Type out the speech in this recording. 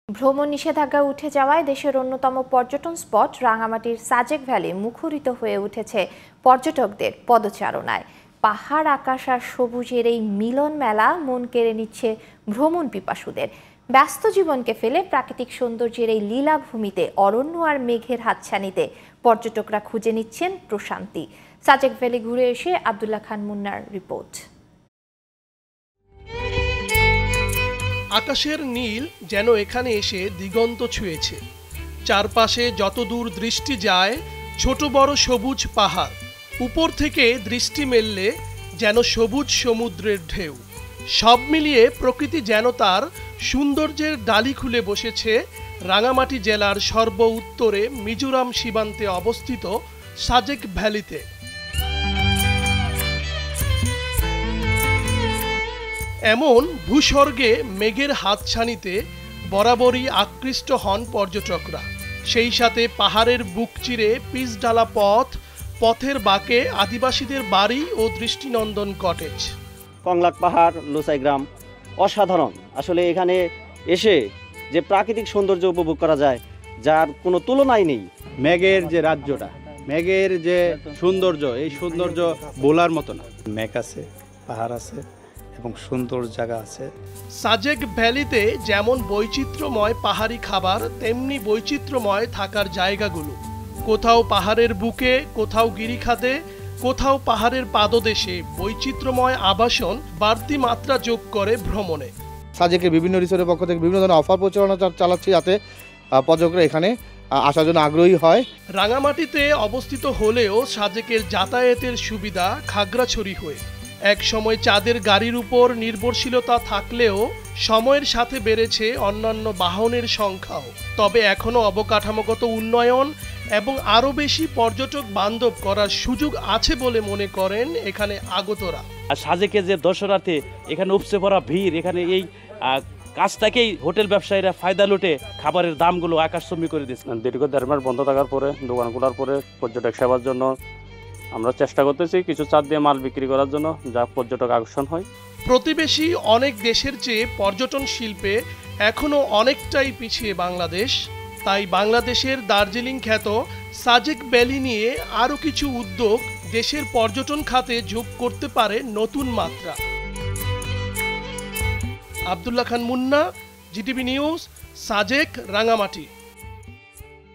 ভ্রমণ নিষেধাজ্ঞা উঠে যাওয়ায় দেশের অন্যতম পর্যটন স্পট রাঙামাটির সাজেক ভ্যালি মুখরিত হয়ে উঠেছে পর্যটকদের পদচারণায়। পাহাড়, আকাশ আর সবুজের এই মিলন মেলা মন কেড়ে নিচ্ছে ভ্রমণ পিপাসুদের। ব্যস্ত জীবনকে ফেলে প্রাকৃতিক সৌন্দর্যের এই লীলাভূমিতে অরণ্য আর মেঘের হাতছানিতে পর্যটকরা খুঁজে নিচ্ছেন প্রশান্তি। সাজেক ভ্যালি ঘুরে এসে আব্দুল্লাহ খান মুন্নার রিপোর্ট। আকাশের নীল যেন এখানে এসে দিগন্ত ছুঁয়েছে। চারপাশে যতদূর দৃষ্টি যায় ছোট বড় সবুজ পাহাড়, উপর থেকে দৃষ্টি মেললে যেন সবুজ সমুদ্রের ঢেউ। সব মিলিয়ে প্রকৃতি যেন তার সৌন্দর্যের ডালি খুলে বসেছে রাঙামাটি জেলার সর্ব উত্তরে মিজোরাম সীমান্তে অবস্থিত সাজেক ভ্যালিতে। এমন ভূস্বর্গে মেঘের হাতছানিতে বরাবরই আকৃষ্ট হন পর্যটকরা। সেই সাথে পাহাড়ের বুক চিরে পিচ ঢালা পথের বাঁকে আদিবাসীদের বাড়ি ও দৃষ্টিনন্দন কটেজ। কংলাক পাহাড়, লোসাই গ্রাম অসাধারণ। আসলে এখানে এসে যে প্রাকৃতিক সৌন্দর্য উপভোগ করা যায় যার কোনো তুলনাই নেই। মেঘের যে রাজ্যটা, মেঘের যে সৌন্দর্য, এই সৌন্দর্য বলার মতো না। মেঘ আছে, পাহাড় আছে এবং সুন্দর জায়গা আছে। সাজেক ভ্যালিতে যেমন বৈচিত্র্যময় পাহাড়ি খাবার, তেমনি বৈচিত্র্যময় থাকার জায়গাগুলো। কোথাও পাহাড়ের বুকে, কোথাও গিরিখাতে, কোথাও পাহাড়ের পাদদেশে বৈচিত্র্যময় আবাসন বাড়তি মাত্রা যোগ করে ভ্রমণে। সাজেকের বিভিন্ন রিসোর্টের পক্ষ থেকে বিভিন্ন ধরনের অফার প্রচারণা চালাচ্ছি যাতে পর্যটকরা এখানে আসার জন্য আগ্রহী হয়। রাঙামাটিতে অবস্থিত হলেও সাজেকের যাতায়াতের সুবিধা খাগড়াছড়ি হয়ে। এক সময় চাঁদের গাড়ির উপর নির্ভরশীলতা থাকলেও সময়ের সাথে বেড়েছে অন্যান্য বাহনের সংখ্যাও। তবে এখনও অবকাঠামোগত উন্নয়ন এবং আরও বেশি পর্যটক বান্ধব করার সুযোগ আছে বলে মনে করেন এখানে আগতরা। আর সাজেকে যে দর্শনার্থী এখানে উপচে পড়া ভিড়, এখানে এই কাজটাকেই হোটেল ব্যবসায়ীরা ফায়দা লুটে খাবারের দামগুলো আকাশচুম্বী করে দিচ্ছে। দীর্ঘ 1.5 মাস বন্ধ থাকার পরে, দোকানগুলোর পরে পর্যটক সেবার জন্য আমরা চেষ্টা করতেছি কিছু চাঁদ দিয়ে মাল বিক্রি করার জন্য, যা পর্যটক আকর্ষণ হয়। প্রতিবেশী অনেক দেশের চেয়ে পর্যটন শিল্পে এখনও অনেকটাই পিছিয়ে বাংলাদেশ। তাই বাংলাদেশের দার্জিলিং খ্যাত সাজেক ভ্যালি নিয়ে আরও কিছু উদ্যোগ দেশের পর্যটন খাতে যোগ করতে পারে নতুন মাত্রা। আব্দুল্লাহ খান মুন্না, জিটিভি নিউজ, সাজেক, রাঙামাটি।